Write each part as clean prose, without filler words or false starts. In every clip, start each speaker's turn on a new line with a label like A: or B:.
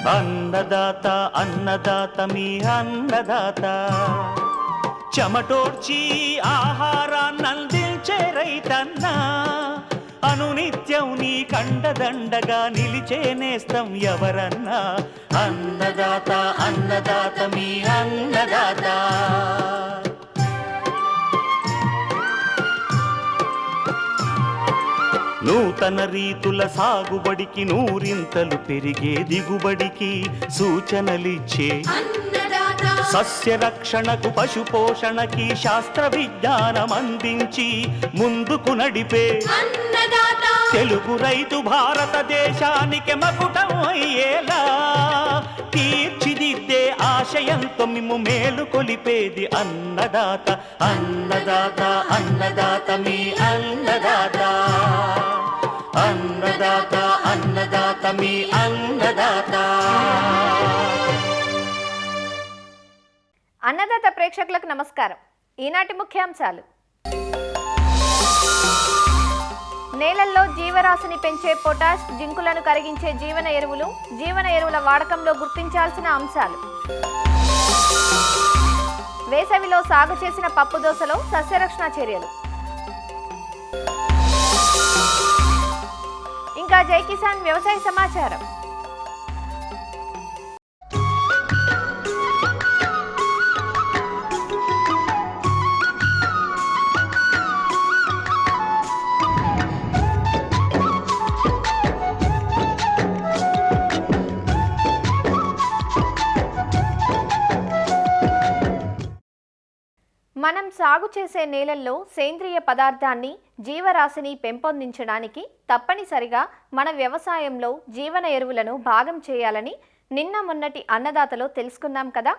A: అన్నదాత అన్నదాత మీ అన్నదాత, చెమటోడ్చి ఆహారాన్నందించే రైతన్నా, అనునిత్యం నీ కండదండగా నిలిచే నేస్తం ఎవరన్నా. అన్నదాత అన్నదాత మీ అన్నదాత. నూతన రీతుల సాగుబడికి, నూరింతలు పెరిగే దిగుబడికి సూచనలిచ్చే సస్య రక్షణకు, పశు పోషణకి శాస్త్ర విజ్ఞానం అందించి ముందుకు నడిపే తెలుగు రైతు భారతదేశానికి మకుటం అయ్యేలా తీర్చిదిద్దే ఆశయంతో మిమ్ము మేలు కొలిపేది అన్నదాత. అన్నదాత అన్నదాత మీ అన్నదాత. అన్నదాత అన్నదాత మీ అన్నదాత.
B: అన్నదాత ప్రేక్షకులకు నమస్కారం. ఈనాటి ముఖ్యాంశాలు: నేలల్లో జీవరాశిని పెంచే పొటాష్, జింకులను కరిగించే జీవన ఎరువులు, జీవన ఎరువుల వాడకంలో గుర్తించాల్సిన అంశాలు, వేసవిలో సాగు చేసిన పప్పు దోసలో సస్యరక్షణ చర్యలు, ఇంకా జై కిసాన్ వ్యవసాయ సమాచారం. మనం సాగు చేసే నేలల్లో సేంద్రియ పదార్థాన్ని, జీవరాశిని పెంపొందించడానికి తప్పనిసరిగా మన వ్యవసాయంలో జీవన ఎరువులను భాగం చేయాలని నిన్న మొన్నటి అన్నదాతలో తెలుసుకున్నాం కదా.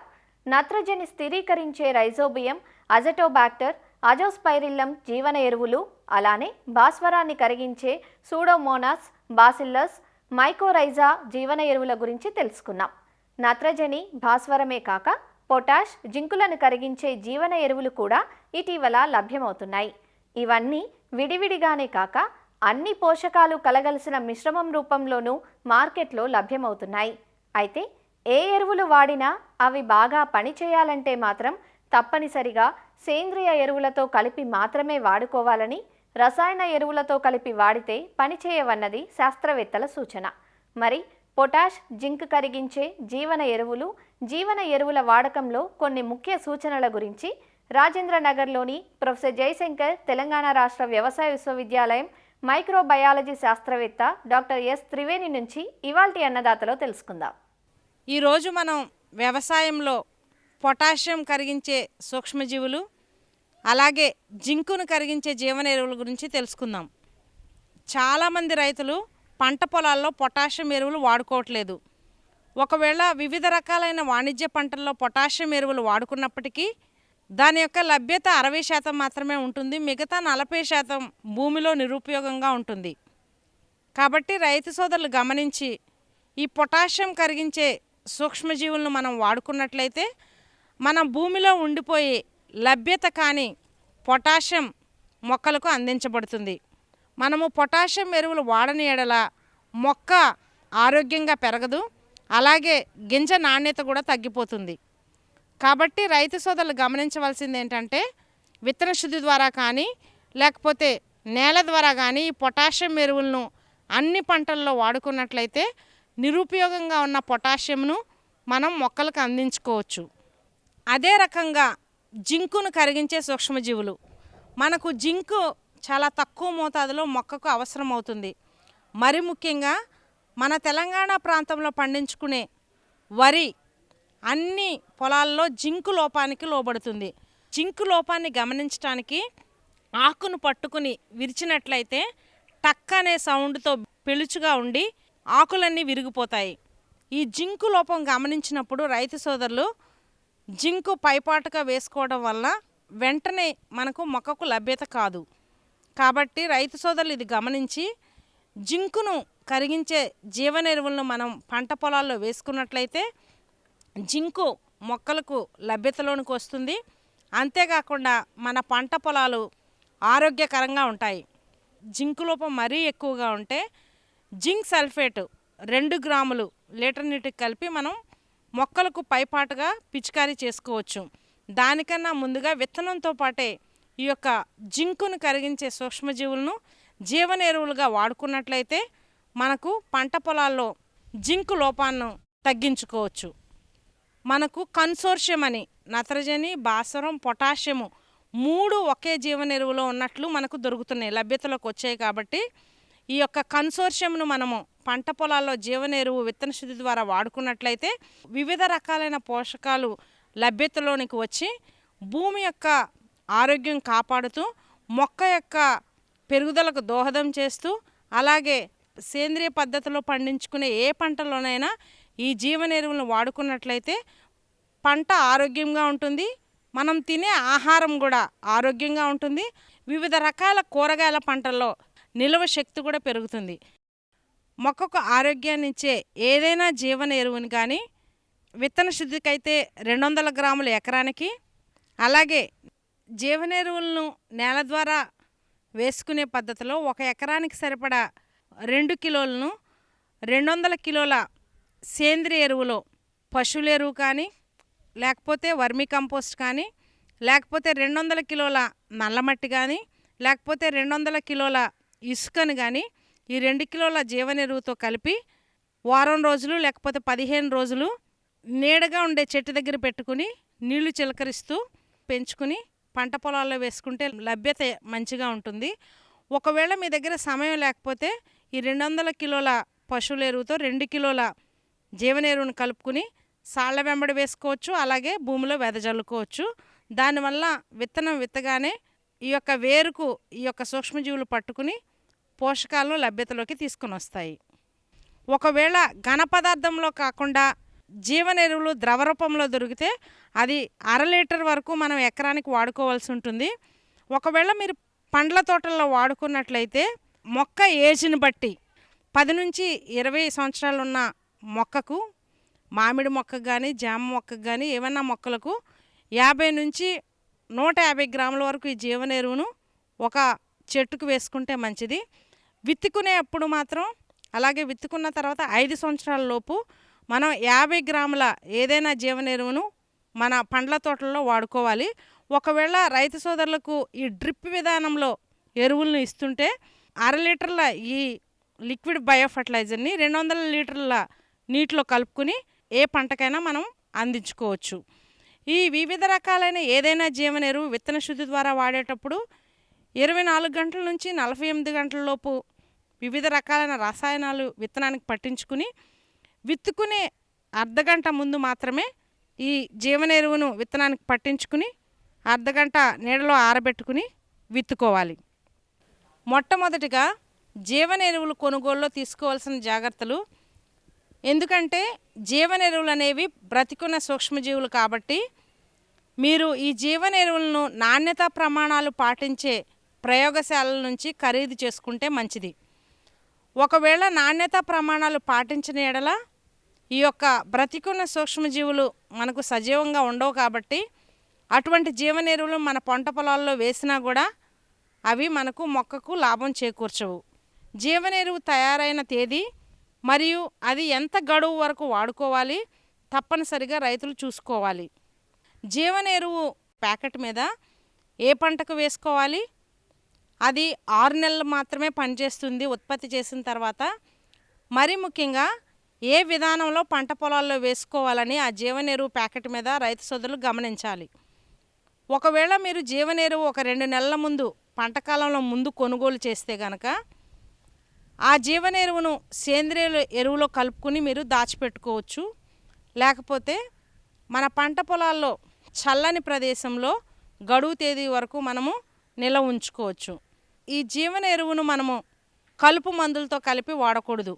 B: నత్రజని స్థిరీకరించే రైజోబియం, అజటోబాక్టర్, అజోస్పైరిల్లం జీవన ఎరువులు, అలానే భాస్వరాన్ని కరిగించే సూడోమోనాస్, బాసిల్లస్, మైకోరైజా జీవన ఎరువుల గురించి తెలుసుకున్నాం. నత్రజని, భాస్వరమే కాక పొటాష్, జింకులను కరిగించే జీవన ఎరువులు కూడా ఇటీవల లభ్యమవుతున్నాయి. ఇవన్నీ విడివిడిగానే కాక అన్ని పోషకాలు కలగలిసిన మిశ్రమం రూపంలోనూ మార్కెట్లో లభ్యమవుతున్నాయి. అయితే ఏ ఎరువులు వాడినా అవి బాగా పనిచేయాలంటే మాత్రం తప్పనిసరిగా సేంద్రియ ఎరువులతో కలిపి మాత్రమే వాడుకోవాలని, రసాయన ఎరువులతో కలిపి వాడితే పనిచేయవన్నది శాస్త్రవేత్తల సూచన. మరి పొటాష్, జింక్ కరిగించే జీవన ఎరువులు, జీవన ఎరువుల వాడకంలో కొన్ని ముఖ్య సూచనల గురించి రాజేంద్రనగర్లోని ప్రొఫెసర్ జయశంకర్ తెలంగాణ రాష్ట్ర వ్యవసాయ విశ్వవిద్యాలయం మైక్రోబయాలజీ శాస్త్రవేత్త డాక్టర్ ఎస్ త్రివేణి నుంచి ఇవాల్టి అన్నదాతలో తెలుసుకుందాం.
C: ఈరోజు మనం వ్యవసాయంలో పొటాషియం కరిగించే సూక్ష్మజీవులు, అలాగే జింకును కరిగించే జీవన ఎరువుల గురించి తెలుసుకుందాం. చాలామంది రైతులు పంట పొలాల్లో పొటాషియం ఎరువులు వాడుకోవట్లేదు. ఒకవేళ వివిధ రకాలైన వాణిజ్య పంటల్లో పొటాషియం ఎరువులు వాడుకున్నప్పటికీ దాని యొక్క లభ్యత 60% మాత్రమే ఉంటుంది. మిగతా 40% భూమిలో నిరుపయోగంగా ఉంటుంది. కాబట్టి రైతు సోదరులు గమనించి ఈ పొటాషియం కరిగించే సూక్ష్మజీవులను మనం వాడుకున్నట్లయితే మన భూమిలో ఉండిపోయే లభ్యత కాని పొటాషియం మొక్కలకు అందించబడుతుంది. మనము పొటాషియం ఎరువులు వాడని ఎడల మొక్క ఆరోగ్యంగా పెరగదు, అలాగే గింజ నాణ్యత కూడా తగ్గిపోతుంది. కాబట్టి రైతు సోదరులు గమనించవలసింది ఏంటంటే విత్తన శుద్ధి ద్వారా కానీ లేకపోతే నేల ద్వారా కానీ ఈ పొటాషియం ఎరువులను అన్ని పంటల్లో వాడుకున్నట్లయితే నిరుపయోగంగా ఉన్న పొటాషియంను మనం మొక్కలకు అందించుకోవచ్చు. అదే రకంగా జింకును కరిగించే సూక్ష్మజీవులు, మనకు జింకు చాలా తక్కువ మోతాదులో మొక్కకు అవసరం అవుతుంది. మరి ముఖ్యంగా మన తెలంగాణ ప్రాంతంలో పండించుకునే వరి అన్ని పొలాల్లో జింకు లోపానికి లోబడుతుంది. జింకు లోపాన్ని గమనించడానికి ఆకును పట్టుకుని విరిచినట్లయితే టక్ అనే సౌండ్తో పెలుచుగా ఉండి ఆకులన్నీ విరిగిపోతాయి. ఈ జింకు లోపం గమనించినప్పుడు రైతు సోదరులు జింకు పైపాటుగా వేసుకోవడం వల్ల వెంటనే మనకు మొక్కకు లభ్యత కాదు. కాబట్టి రైతు సోదరులు ఇది గమనించి జింకును కరిగించే జీవన ఎరువులను మనం పంట పొలాల్లో వేసుకున్నట్లయితే జింకు మొక్కలకు లభ్యతలోనికి వస్తుంది. అంతేకాకుండా మన పంట పొలాలు ఆరోగ్యకరంగా ఉంటాయి. జింకు లోపం మరీ ఎక్కువగా ఉంటే జింక్ సల్ఫేట్ 2 గ్రాములు లీటర్ నీటికి కలిపి మనం మొక్కలకు పైపాటుగా పిచికారీ చేసుకోవచ్చు. దానికన్నా ముందుగా విత్తనంతో పాటే ఈ యొక్క జింకును కరిగించే సూక్ష్మజీవులను జీవన ఎరువులుగా వాడుకున్నట్లయితే మనకు పంట పొలాల్లో జింకు లోపాన్ని తగ్గించుకోవచ్చు. మనకు కన్సోర్షియం అని నత్రజని, భాస్వరం, పొటాషియము 3 ఒకే జీవన ఎరువులో ఉన్నట్లు మనకు దొరుకుతున్నాయి, లభ్యతలోకి వచ్చాయి. కాబట్టి ఈ యొక్క కన్సోర్షియంను మనము పంట పొలాల్లో జీవన ఎరువు విత్తన శుద్ధి ద్వారా వాడుకున్నట్లయితే వివిధ రకాలైన పోషకాలు లభ్యతలోనికి వచ్చి భూమి యొక్క ఆరోగ్యం కాపాడుతూ మొక్క యొక్క పెరుగుదలకు దోహదం చేస్తూ అలాగే సేంద్రియ పద్ధతిలో పండించుకునే ఏ పంటలోనైనా ఈ జీవన ఎరువులను వాడుకున్నట్లయితే పంట ఆరోగ్యంగా ఉంటుంది, మనం తినే ఆహారం కూడా ఆరోగ్యంగా ఉంటుంది, వివిధ రకాల కూరగాయల పంటల్లో నిల్వ శక్తి కూడా పెరుగుతుంది. మొక్కకు ఆరోగ్యాన్ని ఇచ్చే ఏదైనా జీవన ఎరువుని కానీ విత్తన శుద్ధికైతే 200 గ్రాముల ఎకరానికి, అలాగే జీవన ఎరువులను నేల ద్వారా వేసుకునే పద్ధతిలో 1 ఎకరానికి సరిపడా 2 కిలోలను 200 కిలోల సేంద్రియ ఎరువులో పశువుల ఎరువు కానీ లేకపోతే వర్మీ కంపోస్ట్ కానీ లేకపోతే 200 కిలోల నల్లమట్టి కానీ లేకపోతే 200 కిలోల ఇసుకను కానీ ఈ 2 కిలోల జీవన ఎరువుతో కలిపి వారం రోజులు లేకపోతే 15 రోజులు నీడగా ఉండే చెట్టు దగ్గర పెట్టుకుని నీళ్లు చిలకరిస్తూ పెంచుకుని పంట పొలాల్లో వేసుకుంటే లభ్యత మంచిగా ఉంటుంది. ఒకవేళ మీ దగ్గర సమయం లేకపోతే ఈ 200 కిలోల పశువుల ఎరువుతో 2 కిలోల జీవన ఎరువును కలుపుకుని సాళ్ల వెంబడి వేసుకోవచ్చు, అలాగే భూమిలో వెదజల్లుకోవచ్చు. దానివల్ల విత్తనం విత్తగానే ఈ యొక్క వేరుకు ఈ యొక్క సూక్ష్మజీవులు పట్టుకుని పోషకాలను లభ్యతలోకి తీసుకొని వస్తాయి. ఒకవేళ ఘన పదార్థంలో కాకుండా జీవన ఎరువులు ద్రవ రూపంలో దొరికితే అది 1/2 లీటర్ వరకు మనం ఎకరానికి వాడుకోవాల్సి ఉంటుంది. ఒకవేళ మీరు పండ్ల తోటల్లో వాడుకున్నట్లయితే మొక్క ఏజ్ని బట్టి 10 నుంచి 20 సంవత్సరాలు ఉన్న మొక్కకు, మామిడి మొక్కకు కానీ జామ మొక్కకు కానీ ఏమన్నా మొక్కలకు 50 నుంచి 150 గ్రాముల వరకు ఈ జీవన ఎరువును ఒక చెట్టుకు వేసుకుంటే మంచిది. విత్తుకునేప్పుడు మాత్రం అలాగే విత్తుకున్న తర్వాత 5 సంవత్సరాల లోపు మనం 50 గ్రాముల ఏదైనా జీవన ఎరువును మన పండ్ల తోటల్లో వాడుకోవాలి. ఒకవేళ రైతు సోదరులకు ఈ డ్రిప్ విధానంలో ఎరువులను ఇస్తుంటే 1/2 లీటర్ల ఈ లిక్విడ్ బయో ఫర్టిలైజర్ని 200 లీటర్ల నీటిలో కలుపుకుని ఏ పంటకైనా మనం అందించుకోవచ్చు. ఈ వివిధ రకాలైన ఏదైనా జీవన ఎరువు విత్తన శుద్ధి ద్వారా వాడేటప్పుడు 24 గంటల నుంచి 48 గంటల లోపు వివిధ రకాలైన రసాయనాలు విత్తనానికి పట్టించుకుని విత్తుకునే అర్ధగంట ముందు మాత్రమే ఈ జీవన ఎరువును విత్తనానికి పట్టించుకుని అర్ధగంట నీడలో ఆరబెట్టుకుని విత్తుకోవాలి. మొట్టమొదటిగా జీవన ఎరువులు కొనుగోలులో తీసుకోవాల్సిన జాగ్రత్తలు, ఎందుకంటే జీవన ఎరువులు అనేవి బ్రతికున్న సూక్ష్మజీవులు కాబట్టి మీరు ఈ జీవన ఎరువులను నాణ్యతా ప్రమాణాలు పాటించే ప్రయోగశాలల నుంచి ఖరీదు చేసుకుంటే మంచిది. ఒకవేళ నాణ్యతా ప్రమాణాలు పాటించిన ఎడల ఈ యొక్క బ్రతికున్న సూక్ష్మజీవులు మనకు సజీవంగా ఉండవు కాబట్టి అటువంటి జీవన ఎరువులు మన పంట పొలాల్లో వేసినా కూడా అవి మనకు మొక్కకు లాభం చేకూర్చవు. జీవన ఎరువు తయారైన తేదీ మరియు అది ఎంత గడువు వరకు వాడుకోవాలి తప్పనిసరిగా రైతులు చూసుకోవాలి. జీవన ఎరువు ప్యాకెట్ మీద ఏ పంటకు వేసుకోవాలి, అది 6 నెలలు మాత్రమే పనిచేస్తుంది ఉత్పత్తి చేసిన తర్వాత, మరీ ముఖ్యంగా ఏ విధానంలో పంట పొలాల్లో వేసుకోవాలని ఆ జీవన ఎరువు ప్యాకెట్ మీద రైతు సోదరులు గమనించాలి. ఒకవేళ మీరు జీవన ఎరువు ఒక 2 నెలల ముందు పంటకాలంలో ముందు కొనుగోలు చేస్తే కనుక ఆ జీవన ఎరువును సేంద్రియ ఎరువులో కలుపుకుని మీరు దాచిపెట్టుకోవచ్చు. లేకపోతే మన పంట పొలాల్లో చల్లని ప్రదేశంలో గడువు తేదీ వరకు మనము నిల్వ ఉంచుకోవచ్చు. ఈ జీవన ఎరువును మనము కలుపు మందులతో కలిపి వాడకూడదు.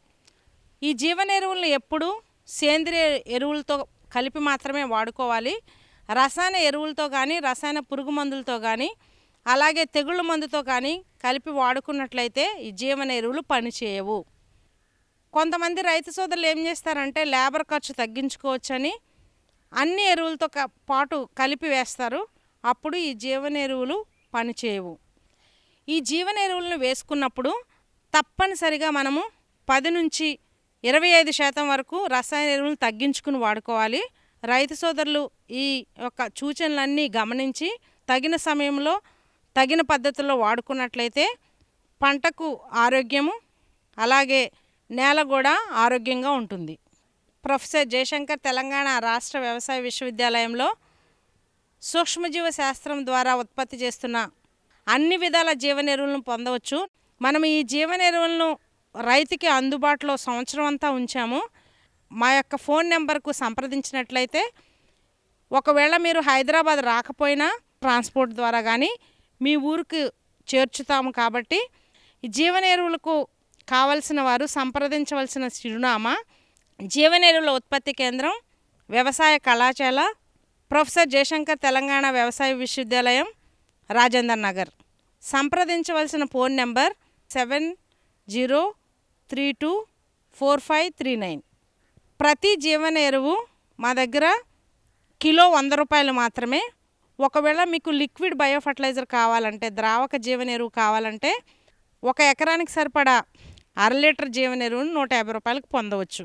C: ఈ జీవన ఎరువులను ఎప్పుడూ సేంద్రియ ఎరువులతో కలిపి మాత్రమే వాడుకోవాలి. రసాయన ఎరువులతో కానీ రసాయన పురుగు మందులతో కానీ అలాగే తెగుళ్ళ మందుతో కానీ కలిపి వాడుకున్నట్లయితే ఈ జీవన ఎరువులు పనిచేయవు. కొంతమంది రైతు సోదరులు ఏం చేస్తారంటే లేబర్ ఖర్చు తగ్గించుకోవచ్చని అన్ని ఎరువులతో పాటు కలిపి వేస్తారు. అప్పుడు ఈ జీవన ఎరువులు పనిచేయవు. ఈ జీవన ఎరువులను వేసుకున్నప్పుడు తప్పనిసరిగా మనము 10 నుంచి 25% వరకు రసాయన ఎరువులను తగ్గించుకుని వాడుకోవాలి. రైతు సోదరులు ఈ యొక్క సూచనలన్నీ గమనించి తగిన సమయంలో తగిన పద్ధతుల్లో వాడుకున్నట్లయితే పంటకు ఆరోగ్యము, అలాగే నేల కూడా ఆరోగ్యంగా ఉంటుంది. ప్రొఫెసర్ జయశంకర్ తెలంగాణ రాష్ట్ర వ్యవసాయ విశ్వవిద్యాలయంలో సూక్ష్మజీవ శాస్త్రం ద్వారా ఉత్పత్తి చేస్తున్న అన్ని విధాల జీవన ఎరువులను పొందవచ్చు. మనం ఈ జీవన ఎరువులను రైతుకి అందుబాటులో సంవత్సరం అంతా ఉంచాము. మా యొక్క ఫోన్ నెంబర్కు సంప్రదించినట్లయితే ఒకవేళ మీరు హైదరాబాద్ రాకపోయినా ట్రాన్స్పోర్ట్ ద్వారా కానీ మీ ఊరికి చేర్చుతాము. కాబట్టి ఈ జీవన ఎరువులకు కావలసిన వారు సంప్రదించవలసిన చిరునామా జీవన ఎరువుల ఉత్పత్తి కేంద్రం, వ్యవసాయ కళాశాల, ప్రొఫెసర్ జయశంకర్ తెలంగాణ వ్యవసాయ విశ్వవిద్యాలయం, రాజేందర్ నగర్. సంప్రదించవలసిన ఫోన్ నెంబర్ 70324539. ప్రతి జీవన ఎరువు మా దగ్గర కిలో 100 రూపాయలు మాత్రమే. ఒకవేళ మీకు లిక్విడ్ బయో ఫర్టిలైజర్ కావాలంటే, ద్రావక జీవన ఎరువు కావాలంటే 1 ఎకరానికి సరిపడా 1/2 లీటర్ జీవన ఎరువును 150 రూపాయలకు పొందవచ్చు.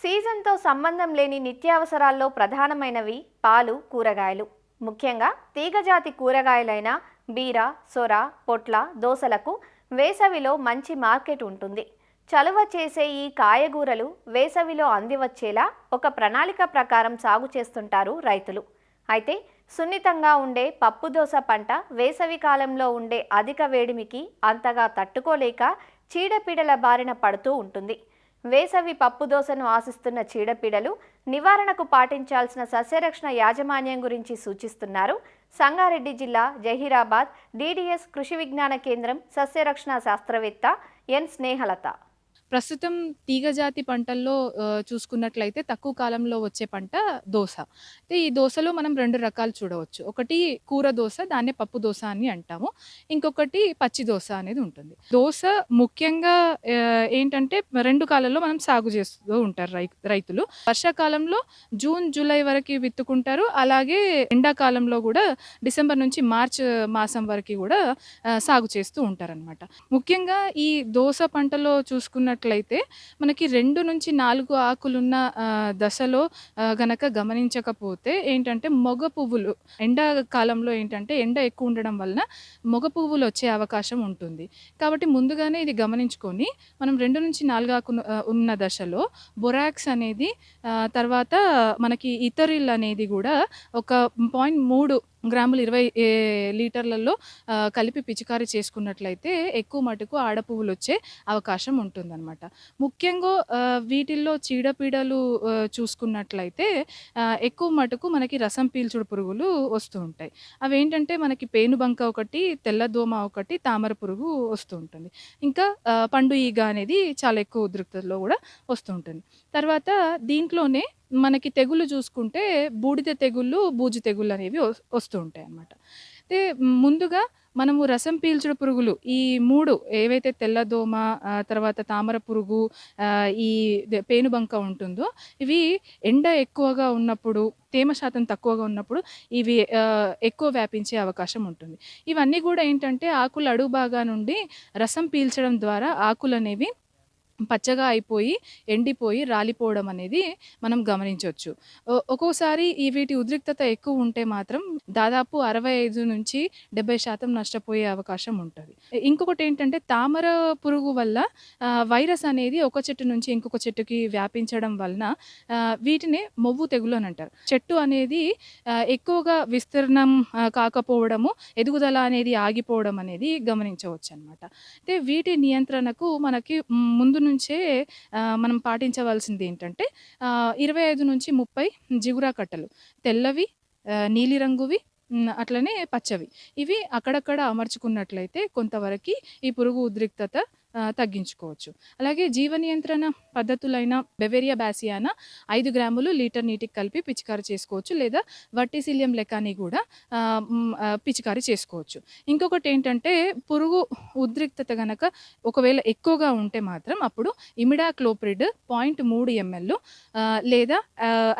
B: సీజన్తో సంబంధం లేని నిత్యావసరాల్లో ప్రధానమైనవి పాలు, కూరగాయలు. ముఖ్యంగా తీగజాతి కూరగాయలైన బీర, సొర, పొట్ల, దోసలకు వేసవిలో మంచి మార్కెట్ ఉంటుంది. చలువ చేసే ఈ కాయగూరలు వేసవిలో అందివచ్చేలా ఒక ప్రణాళిక ప్రకారం సాగు చేస్తుంటారు రైతులు. అయితే సున్నితంగా ఉండే పప్పుదోస పంట వేసవి కాలంలో ఉండే అధిక వేడిమికి అంతగా తట్టుకోలేక చీడపీడల బారిన పడుతూ ఉంటుంది. వేసవి పప్పుదోసను ఆశిస్తున్న చీడపీడలు నివారణకు పాటించాల్సిన సస్యరక్షణ యాజమాన్యం గురించి సూచిస్తున్నారు సంగారెడ్డి జిల్లా జహీరాబాద్ DDS కృషి విజ్ఞాన కేంద్రం సస్యరక్షణ శాస్త్రవేత్త ఎన్ స్నేహలత.
D: ప్రస్తుతం తీగజాతి పంటల్లో చూసుకున్నట్లయితే తక్కువ కాలంలో వచ్చే పంట దోస. అయితే ఈ దోసలో మనం 2 రకాలు చూడవచ్చు. ఒకటి కూర దోస, దాన్నే పప్పు దోస అని అంటాము. ఇంకొకటి పచ్చి దోస అనేది ఉంటుంది. దోస ముఖ్యంగా ఏంటంటే 2 కాలాల్లో మనం సాగు చేస్తూ ఉంటారు రైతులు. వర్షాకాలంలో జూన్, జూలై వరకు విత్తుకుంటారు. అలాగే ఎండాకాలంలో కూడా డిసెంబర్ నుంచి మార్చ్ మాసం వరకు కూడా సాగు చేస్తూ ఉంటారనమాట. ముఖ్యంగా ఈ దోస పంటలో చూసుకున్నట్లయితే మనకి 2 నుంచి 4 ఆకులున్న దశలో గనక గమనించకపోతే ఏంటంటే మొగ పువ్వులు, ఎండాకాలంలో ఏంటంటే ఎండ ఎక్కువ ఉండడం వలన మొగ పువ్వులు వచ్చే అవకాశం ఉంటుంది. కాబట్టి ముందుగానే ఇది గమనించుకొని మనం 2 నుంచి 4 ఆకు ఉన్న దశలో బొరాక్స్ అనేది, తర్వాత మనకి ఇథరిల్ అనేది కూడా ఒక 0.3 గ్రాములు 20 లీటర్లలో కలిపి పిచికారీ చేసుకున్నట్లయితే ఎక్కువ మటుకు ఆడపువ్వులు వచ్చే అవకాశం ఉంటుందన్నమాట. ముఖ్యంగా వీటిల్లో చీడపీడలు చూసుకున్నట్లయితే ఎక్కువ మటుకు మనకి రసం పీల్చుడు పురుగులు వస్తూ ఉంటాయి. అవి ఏంటంటే మనకి పేనుబంక ఒకటి, తెల్లదోమ ఒకటి, తామర పురుగు వస్తూ ఉంటుంది. ఇంకా పండు ఈగ అనేది చాలా ఎక్కువ ఉధృతిలో కూడా వస్తూ ఉంటుంది. తర్వాత దీంట్లోనే మనకి తెగుళ్ళు చూసుకుంటే బూడిద తెగుళ్ళు, బూజు తెగుళ్ళు అనేవి వస్తూ ఉంటాయి అన్నమాట. అయితే ముందుగా మనము రసం పీల్చుడు పురుగులు ఈ 3 ఏవైతే తెల్లదోమ, తర్వాత తామర పురుగు, ఈ పేనుబంక ఉంటుందో ఇవి ఎండ ఎక్కువగా ఉన్నప్పుడు, తేమ శాతం తక్కువగా ఉన్నప్పుడు ఇవి ఎక్కువ వ్యాపించే అవకాశం ఉంటుంది. ఇవన్నీ కూడా ఏంటంటే ఆకుల అడుగు భాగా నుండి రసం పీల్చడం ద్వారా ఆకులు అనేవి పచ్చగా అయిపోయి, ఎండిపోయి, రాలిపోవడం అనేది మనం గమనించవచ్చు. ఒక్కోసారి వీటి ఉద్రిక్తత ఎక్కువ ఉంటే మాత్రం దాదాపు 65 నుంచి 70% నష్టపోయే అవకాశం ఉంటుంది. ఇంకొకటి ఏంటంటే తామర పురుగు వల్ల వైరస్ అనేది ఒక చెట్టు నుంచి ఇంకొక చెట్టుకి వ్యాపించడం వలన వీటిని మొవ్వు తెగులు అని అంటారు. చెట్టు అనేది ఎక్కువగా విస్తీర్ణం కాకపోవడము, ఎదుగుదల అనేది ఆగిపోవడం అనేది గమనించవచ్చు అనమాట. అయితే వీటి నియంత్రణకు మనకి ముందు నుంచే మనం పాటించవలసింది ఏంటంటే 25 నుంచి 30 జిగురా కట్టలు, తెల్లవి, నీలిరంగువి, అట్లనే పచ్చవి, ఇవి అక్కడక్కడ అమర్చుకున్నట్లయితే కొంతవరకు ఈ పురుగు ఉద్రిక్తత తగ్గించుకోవచ్చు. అలాగే జీవ నియంత్రణ పద్ధతులైన బెవేరియా బ్యాసియానా 5 గ్రాములు లీటర్ నీటికి కలిపి పిచికారీ చేసుకోవచ్చు. లేదా వర్టిసిలియం లెకాని కూడా పిచికారీ చేసుకోవచ్చు. ఇంకొకటి ఏంటంటే పురుగు ఉద్రిక్తత గనక ఒకవేళ ఎక్కువగా ఉంటే మాత్రం అప్పుడు ఇమిడాక్లోప్రిడ్ 0.3 ml లేదా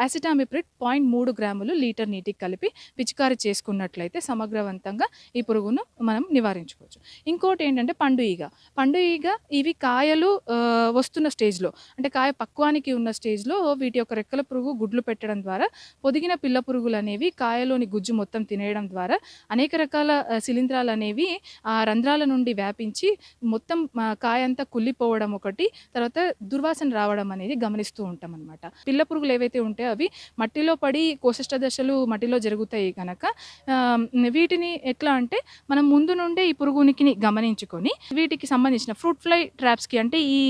D: అసిటామిప్రిడ్ 0.3 గ్రాములు లీటర్ నీటికి కలిపి పిచికారీ చేసుకున్నట్లయితే సమగ్రవంతంగా ఈ పురుగును మనం నివారించుకోవచ్చు. ఇంకోటి ఏంటంటే పండు ఈగ ఇవి కాయలు వస్తున్న స్టేజ్లో, అంటే కాయ పక్వానికి ఉన్న స్టేజ్లో వీటి యొక్క రెక్కల పురుగు గుడ్లు పెట్టడం ద్వారా పొదిగిన పిల్ల పురుగులు అనేవి కాయలోని గుజ్జు మొత్తం తినేయడం ద్వారా అనేక రకాల శిలీంధ్రాలు అనేవి ఆ రంధ్రాల నుండి వ్యాపించి మొత్తం కాయ అంతా కుళ్ళిపోవడం ఒకటి, తర్వాత దుర్వాసన రావడం అనేది గమనిస్తూ ఉంటాం అనమాట. పిల్ల పురుగులు ఏవైతే ఉంటాయో అవి మట్టిలో పడి కోశిష్ట దశలు మట్టిలో జరుగుతాయి కనుక వీటిని ఎట్లా అంటే మనం ముందు నుండే ఈ పురుగు ఉనికిని గమనించుకొని వీటికి సంబంధించిన ఫ్రూట్ ఫ్లై ట్రాప్స్కి, అంటే ఈ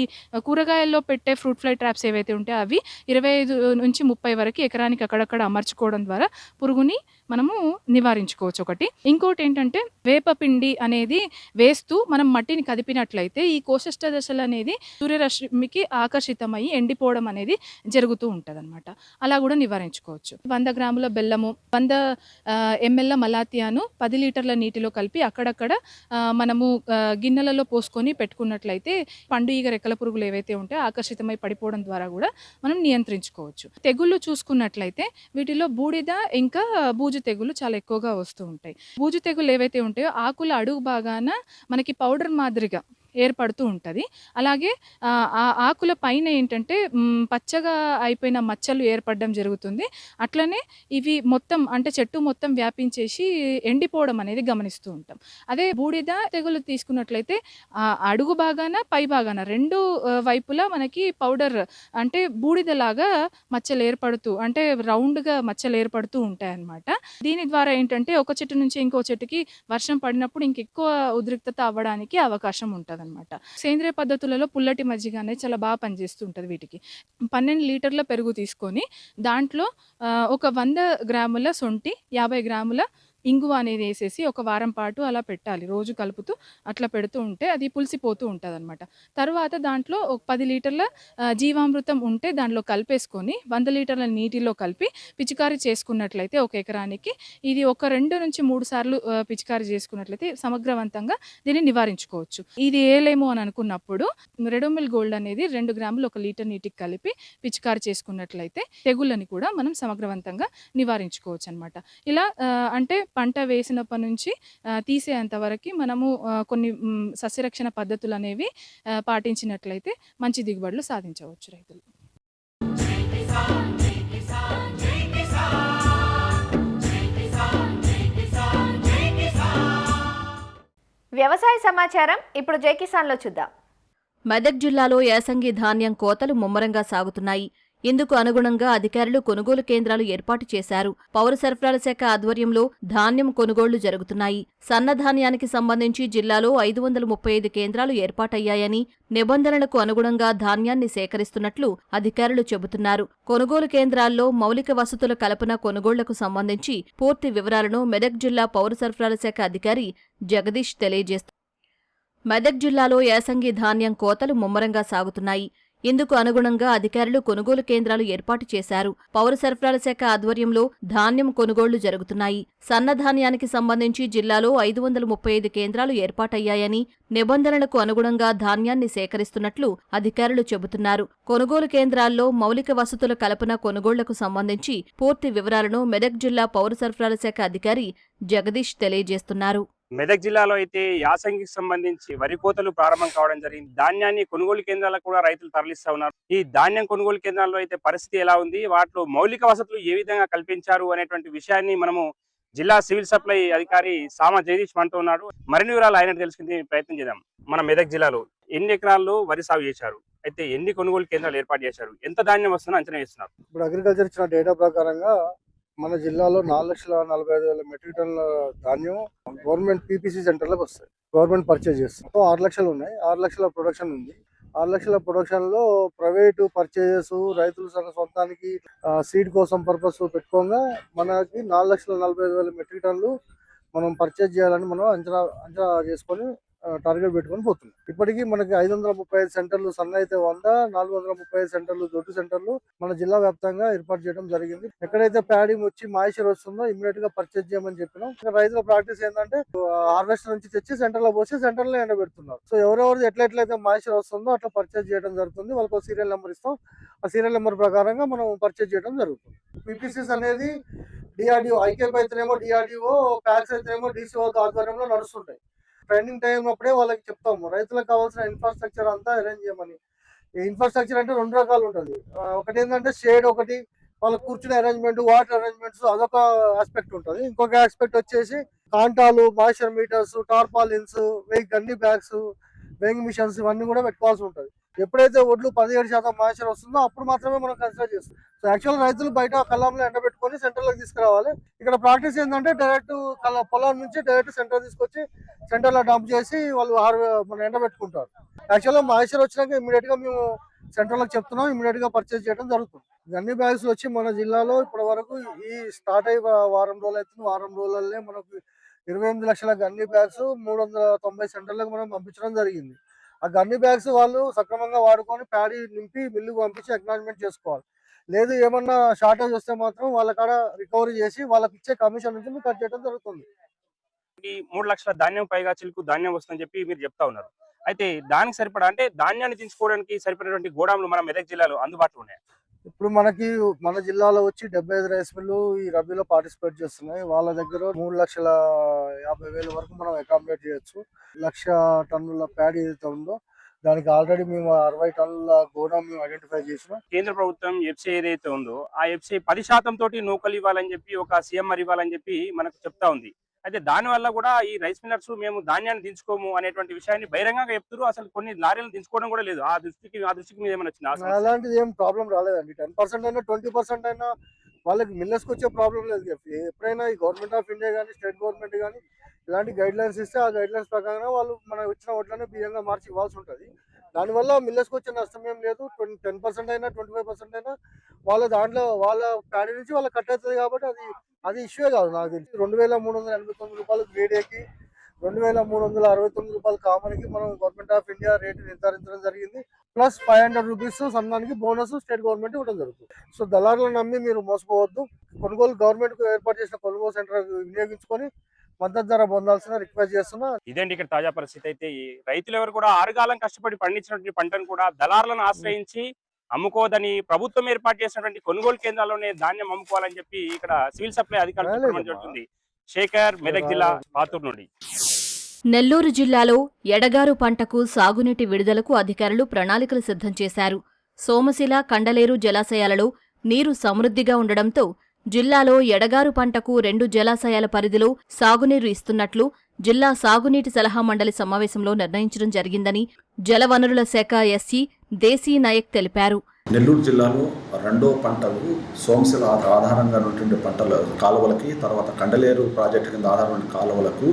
D: కూరగాయల్లో పెట్టే ఫ్రూట్ ఫ్లై ట్రాప్స్ ఏవైతే ఉంటాయో అవి 25 నుంచి 30 వరకు ఎకరానికి అక్కడక్కడ అమర్చుకోవడం ద్వారా పురుగుని మనము నివారించుకోవచ్చు ఒకటి. ఇంకోటి ఏంటంటే వేపపిండి అనేది వేస్తూ మనం మట్టిని కదిపినట్లయితే ఈ కోశిష్ట దశలు అనేది సూర్యరశ్మికి ఆకర్షితమై ఎండిపోవడం అనేది జరుగుతూ ఉంటుంది అనమాట. అలా కూడా నివారించుకోవచ్చు. 100 గ్రాముల బెల్లము, 100 ml మలాతియాను 10 లీటర్ల నీటిలో కలిపి అక్కడక్కడ మనము గిన్నెలలో పోసుకొని పెట్టుకున్నట్లయితే పండు ఈగ రెక్కల పురుగులు ఏవైతే ఉంటాయో ఆకర్షితమై పడిపోవడం ద్వారా కూడా మనం నియంత్రించుకోవచ్చు. తెగుళ్ళు చూసుకున్నట్లయితే వీటిలో బూడిద ఇంకా బూజు తెగులు చాలా ఎక్కువగా వస్తూ ఉంటాయి. బూజు తెగులు ఏవైతే ఉంటాయో ఆకుల అడుగు భాగాన మనకి పౌడర్ మాదిరిగా ఏర్పడుతూ ఉంటుంది. అలాగే ఆ ఆకుల పైన ఏంటంటే పచ్చగా అయిపోయిన మచ్చలు ఏర్పడడం జరుగుతుంది. అట్లనే ఇవి మొత్తం అంటే చెట్టు మొత్తం వ్యాపించేసి ఎండిపోవడం అనేది గమనిస్తూ ఉంటాం. అదే బూడిద తెగులు తీసుకున్నట్లయితే అడుగు భాగాన పై భాగాన రెండు వైపులా మనకి పౌడర్ అంటే బూడిదలాగా మచ్చలు ఏర్పడుతూ, అంటే రౌండ్గా మచ్చలు ఏర్పడుతూ ఉంటాయి అన్నమాట. దీని ద్వారా ఏంటంటే ఒక చెట్టు నుంచి ఇంకో చెట్టుకి వర్షం పడినప్పుడు ఇంకెక్కువ ఉద్రిక్తత అవ్వడానికి అవకాశం ఉంటుంది అనమాట. సేంద్రియ పద్ధతులలో పుల్లటి మజ్జిగ అనేది చాలా బాగా పనిచేస్తూ ఉంటుంది వీటికి. 12 లీటర్ల పెరుగు తీసుకొని దాంట్లో ఒక 100 గ్రాముల సొంటి, 50 గ్రాముల ఇంగువ అనేది వేసేసి ఒక వారం పాటు అలా పెట్టాలి. రోజు కలుపుతూ అట్లా పెడుతూ ఉంటే అది పులిసిపోతూ ఉంటుంది అనమాట. తర్వాత దాంట్లో ఒక 10 లీటర్ల జీవామృతం ఉంటే దాంట్లో కలిపేసుకొని 100 లీటర్ల నీటిలో కలిపి పిచికారీ చేసుకున్నట్లయితే ఒక ఎకరానికి ఇది ఒక 2 నుంచి 3 సార్లు పిచికారీ చేసుకున్నట్లయితే సమగ్రవంతంగా దీన్ని నివారించుకోవచ్చు. ఇది ఏలేమో అని అనుకున్నప్పుడు రెడోమిల్ గోల్డ్ అనేది 2 గ్రాములు 1 లీటర్ నీటికి కలిపి పిచికారీ చేసుకున్నట్లయితే తెగుళ్ళని కూడా మనం సమగ్రవంతంగా నివారించుకోవచ్చు అనమాట. ఇలా అంటే పంట వేసినప్పటి నుంచి తీసేంత వరకు మనము కొన్ని సస్యరక్షణ పద్ధతులు అనేవి పాటించినట్లయితే మంచి దిగుబడులు సాధించవచ్చు రైతులు.
B: వ్యవసాయ సమాచారం ఇప్పుడు జై కిసాన్లో చూద్దాం.
E: మెదక్ జిల్లాలో యాసంగి ధాన్యం కోతలు ముమ్మరంగా సాగుతున్నాయి. ఇందుకు అనుగుణంగా అధికారులు కొనుగోలు కేంద్రాలు ఏర్పాటు చేశారు. పౌర సరఫరాల శాఖ ఆధ్వర్యంలో ధాన్యం కొనుగోళ్లు జరుగుతున్నాయి. సన్నధాన్యానికి సంబంధించి జిల్లాలో 535 కేంద్రాలు ఏర్పాటయ్యాయని, నిబంధనలకు అనుగుణంగా ధాన్యాన్ని సేకరిస్తున్నట్లు అధికారులు చెబుతున్నారు. కొనుగోలు కేంద్రాల్లో మౌలిక వసతుల కల్పన కొనుగోళ్లకు సంబంధించి పూర్తి వివరాలను మెదక్ జిల్లా పౌర సరఫరాల శాఖ అధికారి జగదీష్ తెలియజేస్తారు. మెదక్ జిల్లాలో యాసంగి ధాన్యం కోతలు ముమ్మరంగా సాగుతున్నాయి. ఇందుకు అనుగుణంగా అధికారులు కొనుగోలు కేంద్రాలు ఏర్పాటు చేశారు. పౌర సరఫరాల శాఖ ఆధ్వర్యంలో ధాన్యం కొనుగోళ్లు జరుగుతున్నాయి. సన్నధాన్యానికి సంబంధించి జిల్లాలో 535 కేంద్రాలు ఏర్పాటయ్యాయని, నిబంధనలకు అనుగుణంగా ధాన్యాన్ని సేకరిస్తున్నట్లు అధికారులు చెబుతున్నారు. కొనుగోలు కేంద్రాల్లో మౌలిక వసతుల కల్పన కొనుగోళ్లకు సంబంధించి పూర్తి వివరాలను మెదక్ జిల్లా పౌర సరఫరాల శాఖ అధికారి జగదీష్ తెలియజేస్తున్నారు.
F: మెదక్ జిల్లాలో అయితే యాసంగికి సంబంధించి వరి కోతలు ప్రారంభం కావడం జరిగింది. ధాన్యాన్ని కొనుగోలు కేంద్రాలకు కూడా రైతులు తరలిస్తా ఉన్నారు. ఈ ధాన్యం కొనుగోలు కేంద్రాల్లో అయితే పరిస్థితి ఎలా ఉంది, వాటిలో మౌలిక వసతులు ఏ విధంగా కల్పించారు అనేటువంటి విషయాన్ని మనము జిల్లా సివిల్ సప్లై అధికారి సామ జగదీష్ మనతో ఉన్నాడు. మరిన్ని వివరాలు ఆయన తెలుసుకునే ప్రయత్నం చేద్దాం. మన మెదక్ జిల్లాలో ఎన్ని ఎకరాల్లో వరి సాగు చేశారు, అయితే ఎన్ని కొనుగోలు కేంద్రాలు ఏర్పాటు చేశారు, ఎంత ధాన్యం వస్తుందో అంచనా వేస్తున్నారు?
G: ఇప్పుడు అగ్రికల్చర్ ఇచ్చిన డేటా ప్రకారంగా మన జిల్లాలో 4,45,000 మెట్రిక్ టన్నుల ధాన్యం గవర్నమెంట్ పీపీసీ సెంటర్లకు వస్తాయి. గవర్నమెంట్ పర్చేజ్ చేస్తుంది. 6 లక్షలు ఉన్నాయి. 6 లక్షల ప్రొడక్షన్ ఉంది. 6 లక్షల ప్రొడక్షన్ లో ప్రైవేటు పర్చేజెస్, రైతులు సొంతానికి సీడ్ కోసం పర్పస్ పెట్టుకోగా మనకి 4,45,000 మెట్రిక్ టన్నులు మనం పర్చేజ్ చేయాలని మనం అంచనా చేసుకొని టార్గెట్ పెట్టుకొని పోతున్నాం. ఇప్పటికీ మనకి 535 సెంటర్లు సన్న అయితే 100, 435 సెంటర్లు దొడ్డు సెంటర్లు మన జిల్లా వ్యాప్తంగా ఏర్పాటు చేయడం జరిగింది. ఎక్కడైతే ప్యాడీ వచ్చి మాయిశ్చర్ వస్తుందో ఇమ్మీడియట్ గా పర్చేజ్ చేయమని చెప్పినాం. రైతుల ప్రాక్టీస్ ఏంటంటే హార్వెస్టర్ నుంచి తెచ్చి సెంటర్ లో పోసి సెంటర్ లో ఎండబెడుతున్నారు. సో ఎవరెవరు ఎట్లయితే మాయిశ్చర్ వస్తుందో అట్లా పర్చేజ్ చేయడం జరుగుతుంది. వాళ్ళకి సీరియల్ నెంబర్ ఇస్తాం. ఆ సీరియల్ నెంబర్ ప్రకారంగా మనం పర్చేజ్ చేయడం జరుగుతుంది. పీపీసీస్ అనేది డిఆర్డిఓ, ఐకేపీ అయితేనేమో డిఆర్డిఓ, ప్యాక్స్ అయితేనేమో డిసిఓ ఆధ్వర్యంలో నడుస్తుంటాయి. ట్రైనింగ్ టైం అప్పుడే వాళ్ళకి చెప్తాము రైతులకు కావాల్సిన ఇన్ఫ్రాస్ట్రక్చర్ అంతా అరేంజ్ చేయమని. ఈ ఇన్ఫ్రాస్ట్రక్చర్ అంటే 2 రకాలు ఉంటుంది. ఒకటి ఏంటంటే షేడ్, ఒకటి వాళ్ళ కూర్చునే అరేంజ్మెంట్, వాటర్ అరేంజ్మెంట్స్, అదొక ఆస్పెక్ట్ ఉంటుంది. ఇంకొక ఆస్పెక్ట్ వచ్చేసి కాంటాలు, moisture meters, tarpaulins, gunny bags, weighing machines ఇవన్నీ కూడా పెట్టుకోవాల్సి ఉంటుంది. ఎప్పుడైతే ఒడ్లు 17% మాయిశ్చర్ వస్తుందో అప్పుడు మాత్రమే మనం కన్సిడర్ చేస్తాం. సో యాక్చువల్ రైతులు బయట కళ్ళంలో ఎండబెట్టుకొని సెంటర్లోకి తీసుకురావాలి. ఇక్కడ ప్రాక్టీస్ ఏంటంటే డైరెక్ట్ పొలం నుంచి డైరెక్ట్ సెంటర్ తీసుకొచ్చి సెంటర్లో డంప్ చేసి వాళ్ళు మనం ఎండబెట్టుకుంటారు. యాక్చువల్గా మాయిశ్చర్ వచ్చినాక ఇమీడియట్ గా మేము సెంటర్లకు చెప్తున్నాం, ఇమీడియట్ గా పర్చేజ్ చేయడం జరుగుతుంది. గన్ని బ్యాగ్స్ వచ్చి మన జిల్లాలో ఇప్పటి వరకు ఈ స్టార్ట్ అయ్యి వారం రోజులు అవుతుంది. వారం రోజులనే మనకు 28 లక్షల గన్ని బ్యాగ్స్ 390 సెంటర్లకు మనం పంపించడం జరిగింది. ఆ గన్ని బ్యాగ్స్ వాళ్ళు సక్రమంగా వాడుకొని ప్యాడీ నింపి మిల్లుకు పంపించి అక్నాలజ్మెంట్ చేసుకోవాలి. లేదు ఏమన్నా షార్టేజ్ వస్తే మాత్రం వాళ్ళ కాడ రికవరీ చేసి వాళ్ళకి ఇచ్చే కమిషన్ నుంచి కట్ చేయడం జరుగుతుంది.
F: 3 లక్షల ధాన్యం పైగా చిలుకు ధాన్యం వస్తుందని చెప్పి మీరు చెప్తా ఉన్నారు. అయితే దానికి సరిపడా అంటే ధాన్యాన్ని తీసుకోవడానికి సరిపడినటువంటి గోడాములు మన మెదక్ జిల్లాలో అందుబాటులో ఉన్నాయి.
G: ఇప్పుడు మనకి మన జిల్లాలో వచ్చి 75 రైస్ మిల్లు ఈ రబీలో పార్టిసిపేట్ చేస్తున్నాయి. వాళ్ళ దగ్గర 3,50,000 వరకు మనం అకామిడేట్ చేయొచ్చు. 1,00,000 టన్నుల ప్యాడీ ఏదైతే ఉందో దానికి ఆల్రెడీ మేము 60 టన్నుల గోడాం మేము ఐడెంటిఫై చేసినాం.
F: కేంద్ర ప్రభుత్వం ఎఫ్సీఐ ఏదైతే ఉందో ఆ ఎఫ్సీఐ 10% తోటి నూకలు ఇవ్వాలని చెప్పి ఒక సీఎంఆర్ ఇవ్వాలని చెప్పి మనకు చెప్తా ఉంది. అయితే దాని వల్ల కూడా ఈ రైస్ మిల్లర్స్ మేము ధాన్యాన్ని దించుకోము అనేటువంటి విషయాన్ని బహిరంగంగా చెప్తారు. అసలు కొన్ని లారీలు దించుకోవడం కూడా లేదు. ఆ దృష్టికి మీద ఏమైనా వచ్చింది?
G: అలాంటిది ఏం ప్రాబ్లం రాలేదండి. 10% అయినా 20% అయినా వాళ్ళకి మిల్లర్స్కి వచ్చే ప్రాబ్లం లేదు. ఎప్పుడైనా ఈ గవర్నమెంట్ ఆఫ్ ఇండియా కానీ స్టేట్ గవర్నమెంట్ కానీ ఇలాంటి గైడ్ లైన్స్ ఇస్తే ఆ గైడ్ లైన్స్ ప్రకారం వాళ్ళు మన వచ్చిన ఓట్లనే బియ్యంగా మార్చి ఇవ్వాల్సి ఉంటుంది. దానివల్ల మిల్లర్స్కి వచ్చే నష్టం ఏం లేదు. 10% అయినా 25% అయినా వాళ్ళ దాంట్లో వాళ్ళ ప్యాడీ నుంచి వాళ్ళకి కట్ అవుతుంది. కాబట్టి అది ఇష్యూ కాదు. నాకు తెలిసి 2,389 రూపాయలు గ్రేడేకి, 2,369 రూపాయలు కామన్కి మనం గవర్నమెంట్ ఆఫ్ ఇండియా రేటు నిర్ధారించడం జరిగింది. ప్లస్ 500 రూపీస్ సన్నానికి బోనస్ స్టేట్ గవర్నమెంట్ ఇవ్వడం జరుగుతుంది. సో దళారులను నమ్మి మీరు మోసపోవద్దు. గవర్నమెంట్ ఏర్పాటు చేసిన కొనుగోలు సెంటర్ వినియోగించుకొని మద్దతు ధర పొందాల్సిన రిక్వెస్ట్ చేస్తున్నా.
F: ఇదేంటి ఇక్కడ తాజా పరిస్థితి. అయితే ఈ రైతులు ఎవరు కూడా ఆరుగాలం కష్టపడి పండించినటువంటి పంటను కూడా దళారులను ఆశ్రయించి అమ్ముకోదని ప్రభుత్వం ఏర్పాటు చేసినటువంటి కొనుగోలు కేంద్రాల్లోనే ధాన్యం అమ్ముకోవాలని చెప్పి ఇక్కడ సివిల్ సప్లై అధికారులు చెప్తుంది. శేఖర్, మెదక్ జిల్లా, పాతూరు నుండి.
E: నెల్లూరు జిల్లాలో ఎడగారు పంటకు సాగునీటి విడుదలకు అధికారులు ప్రణాళికలు సిద్ధం చేశారు. సోమశిల, కండలేరు జలాశయాలలో నీరు సమృద్ధిగా ఉండడంతో జిల్లాలో ఎడగారు పంటకు 2 జలాశయాల పరిధిలో సాగునీరు ఇస్తున్నట్లు జిల్లా సాగునీటి సలహా మండలి సమావేశంలో నిర్ణయించడం జరిగిందని జలవనరుల శాఖ ఎస్సీ దేశీ నాయక్ తెలిపారు.
H: నెల్లూరు జిల్లాలో 2వ పంటకు సోమశిల ఆధారంగా ఉన్నటువంటి పంటల కాలువలకి, తర్వాత కండలేరు ప్రాజెక్టు కింద ఆధారమైన కాలువలకు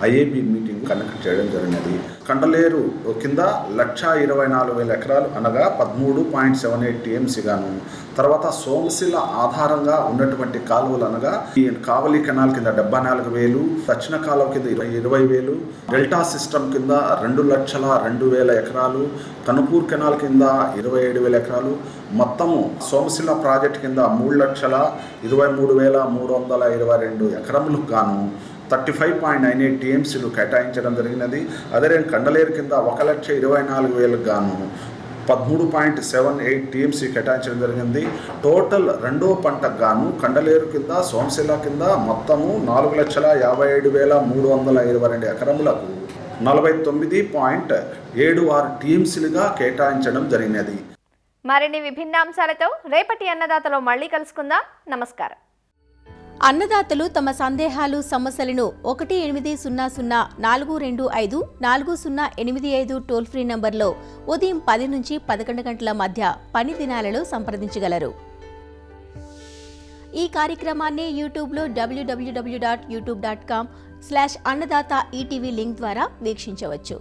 H: ఐఏబీ మీటింగ్ కండక్ట్ చేయడం జరిగినది. కండలేరు కింద 1,24,000 ఎకరాలు అనగా 13.78 టీఎంసీ గాను, తర్వాత సోమశిల ఆధారంగా ఉన్నటువంటి కాలువలు అనగా ఈ కావలి కెనాల్ కింద 74,000, దక్షిణ కాలువ కింద 20,000, డెల్టా సిస్టమ్ కింద 2,02,000 ఎకరాలు, కనుపూర్ కెనాల్ కింద 27,000 ఎకరాలు, మొత్తము సోమశిల ప్రాజెక్టు కింద 3,23,322 ఎకరములకు గాను 35.98 టీఎంసీలు కేటాయించడం జరిగినది. అదే కండలేరు కింద 1,24,000 గాను 13.78 టీఎంసీ కేటాయించడం జరిగింది. టోటల్ 2వ పంటకు గాను కండలేరు కింద, సోమశిల కింద మొత్తము 4,57,322 ఎకరములకు 49.76 టీఎంసీలుగా కేటాయించడం జరిగినది.
B: మరిన్ని విభిన్న అంశాలతో రేపటి అన్నదాతలో మళ్ళీ కలుసుకుందాం. నమస్కారం.
I: అన్నదాతలు తమ సందేహాలు, సమస్యలను 1-800-425-4085 టోల్ ఫ్రీ నంబర్లో ఉదయం 10 నుంచి 11 గంటల మధ్య పని దినాలలో సంప్రదించగలరు. ఈ కార్యక్రమాన్ని యూట్యూబ్లో www.youtube.com/అన్నదాత ఈటీవీ లింక్ ద్వారా వీక్షించవచ్చు.